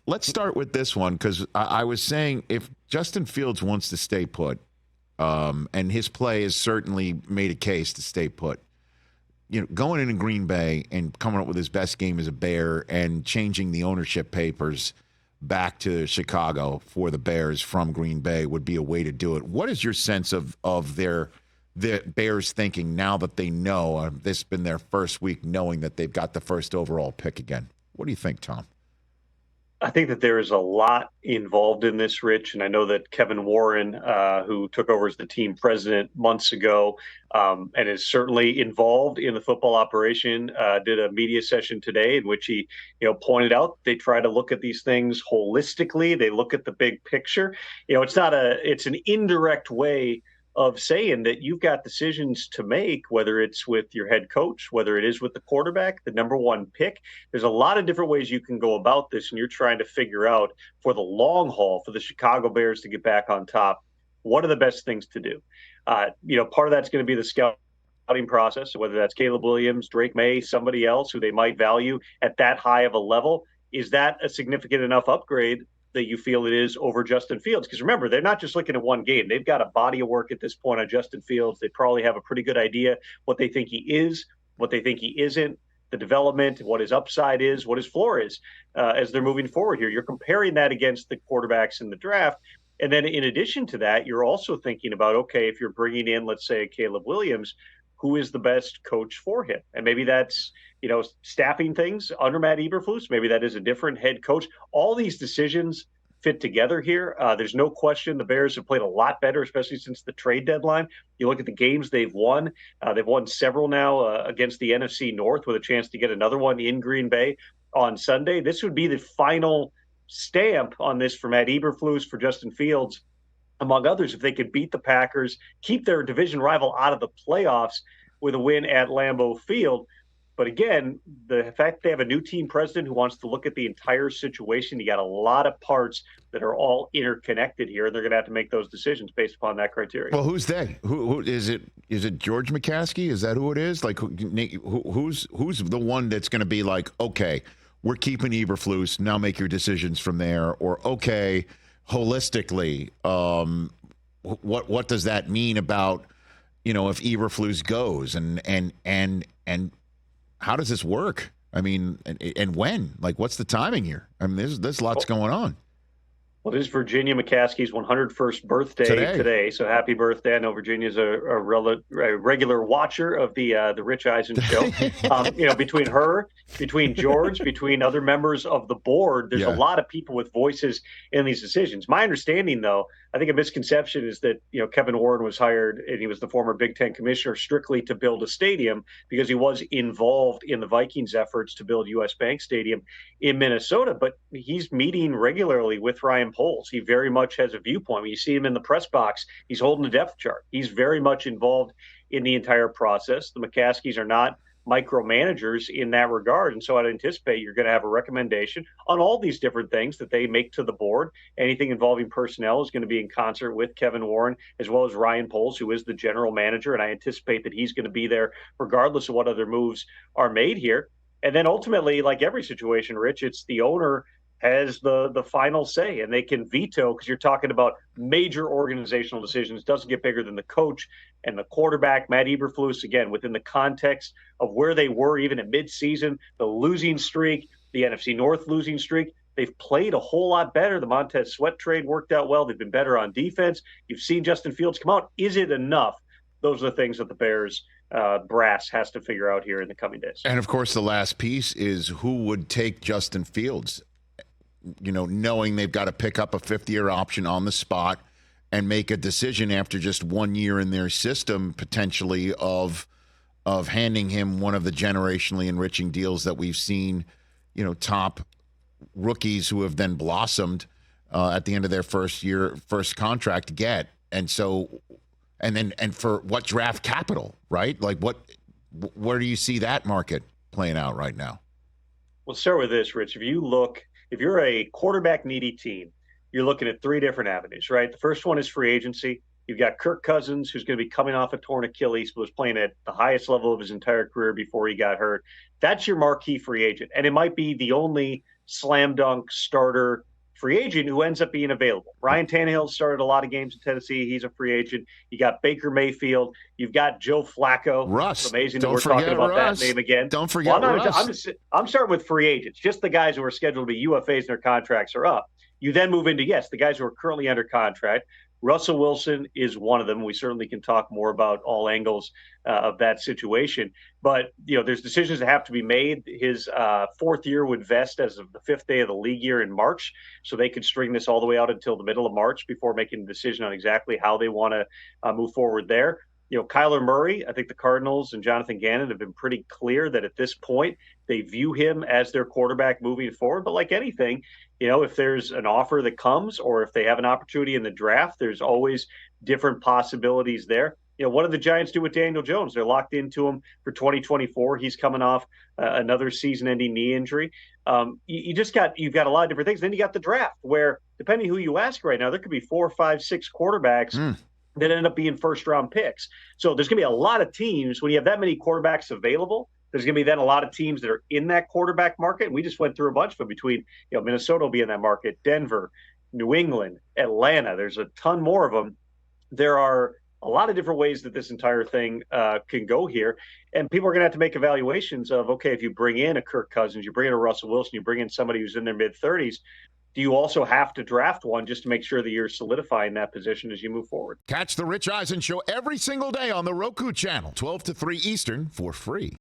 let's start with this one because I was saying if Justin Fields wants to stay put, and his play has certainly made a case to stay put. Going into Green Bay and coming up with his best game as a Bear and changing the ownership papers back to Chicago for the Bears from Green Bay would be a way to do it. What is your sense of the Bears thinking now that they know this has been their first week knowing that they've got the first overall pick again? What do you think, Tom? I think that there is a lot involved in this, Rich, and I know that Kevin Warren, who took over as the team president months ago, and is certainly involved in the football operation, did a media session today in which he, pointed out they try to look at these things holistically. They look at the big picture. It's an indirect way of saying that you've got decisions to make, whether it's with your head coach, whether it is with the quarterback, the number one pick. There's a lot of different ways you can go about this, and you're trying to figure out for the long haul for the Chicago Bears to get back on top, what are the best things to do? Part of that's going to be the scouting process, whether that's Caleb Williams, Drake May, somebody else who they might value at that high of a level. Is that a significant enough upgrade that you feel it is over Justin Fields? Because remember, they're not just looking at one game. They've got a body of work at this point on Justin Fields. They probably have a pretty good idea what they think he is, what they think he isn't, the development, what his upside is, what his floor is as they're moving forward here. You're comparing that against the quarterbacks in the draft. And then in addition to that, you're also thinking about, okay, if you're bringing in, let's say, Caleb Williams, who is the best coach for him? And maybe that's, staffing things under Matt Eberflus. Maybe that is a different head coach. All these decisions fit together here. There's no question the Bears have played a lot better, especially since the trade deadline. You look at the games they've won. They've won several now against the NFC North with a chance to get another one in Green Bay on Sunday. This would be the final stamp on this for Matt Eberflus, for Justin Fields, among others, if they could beat the Packers, keep their division rival out of the playoffs with a win at Lambeau Field. But again, the fact they have a new team president who wants to look at the entire situation, you got a lot of parts that are all interconnected here. They're going to have to make those decisions based upon that criteria. Well, who's they? Who is it? Is it George McCaskey? Is that who it is? Like, who's the one that's going to be like, okay, we're keeping Eberflus, now make your decisions from there, or okay, holistically, what does that mean about, if Eberflus goes and how does this work? I mean, and when? Like, what's the timing here? I mean, there's lots going on. Well, it is Virginia McCaskey's 101st birthday today. So happy birthday. I know Virginia's a regular watcher of the Rich Eisen Show. Between her, between George, between other members of the board, there's a lot of people with voices in these decisions. My understanding, though, I think a misconception is that, Kevin Warren was hired, and he was the former Big Ten commissioner, strictly to build a stadium because he was involved in the Vikings' efforts to build U.S. Bank Stadium in Minnesota. But he's meeting regularly with Ryan Poles. He very much has a viewpoint. When you see him in the press box, he's holding a depth chart. He's very much involved in the entire process. The McCaskeys are not micromanagers in that regard. And so I'd anticipate you're going to have a recommendation on all these different things that they make to the board. Anything involving personnel is going to be in concert with Kevin Warren, as well as Ryan Poles, who is the general manager. And I anticipate that he's going to be there regardless of what other moves are made here. And then ultimately, like every situation, Rich, it's the owner has the final say, and they can veto, because you're talking about major organizational decisions. It doesn't get bigger than the coach and the quarterback. Matt Eberflus, again, within the context of where they were even at midseason, the losing streak, the NFC North losing streak, they've played a whole lot better. The Montez Sweat trade worked out well. They've been better on defense. You've seen Justin Fields come out. Is it enough? Those are the things that the Bears brass has to figure out here in the coming days. And, of course, the last piece is who would take Justin Fields, knowing they've got to pick up a fifth-year option on the spot and make a decision after just 1 year in their system, potentially, of handing him one of the generationally enriching deals that we've seen, top rookies who have then blossomed at the end of their first contract get. And so, and for what draft capital, right? Like where do you see that market playing out right now? We'll start with this, Rich. If you're a quarterback needy team, you're looking at three different avenues, right? The first one is free agency. You've got Kirk Cousins, who's going to be coming off a torn Achilles, but was playing at the highest level of his entire career before he got hurt. That's your marquee free agent. And it might be the only slam dunk starter free agent who ends up being available. Ryan Tannehill started a lot of games in Tennessee. He's a free agent. You got Baker Mayfield. You've got Joe Flacco. Russ. It's amazing that Don't we're talking about Russ. that name again. Don't forget Russ. I'm starting with free agents, just the guys who are scheduled to be UFAs and their contracts are up. You then move into, yes, the guys who are currently under contract. Russell Wilson is one of them. We certainly can talk more about all angles of that situation. But, there's decisions that have to be made. His fourth year would vest as of the fifth day of the league year in March. So they could string this all the way out until the middle of March before making a decision on exactly how they want to move forward there. Kyler Murray, I think the Cardinals and Jonathan Gannon have been pretty clear that at this point they view him as their quarterback moving forward. But like anything, if there's an offer that comes or if they have an opportunity in the draft, there's always different possibilities there. What did the Giants do with Daniel Jones? They're locked into him for 2024. He's coming off another season-ending knee injury. You've got a lot of different things. Then you got the draft where, depending who you ask right now, there could be 4, 5, 6 quarterbacks that end up being first-round picks. So there's going to be a lot of teams. When you have that many quarterbacks available, there's going to be then a lot of teams that are in that quarterback market. And we just went through a bunch of them between, Minnesota will be in that market, Denver, New England, Atlanta. There's a ton more of them. There are a lot of different ways that this entire thing can go here. And people are going to have to make evaluations of, okay, if you bring in a Kirk Cousins, you bring in a Russell Wilson, you bring in somebody who's in their mid-30s, do you also have to draft one just to make sure that you're solidifying that position as you move forward? Catch the Rich Eisen Show every single day on the Roku channel, 12 to 3 Eastern, for free.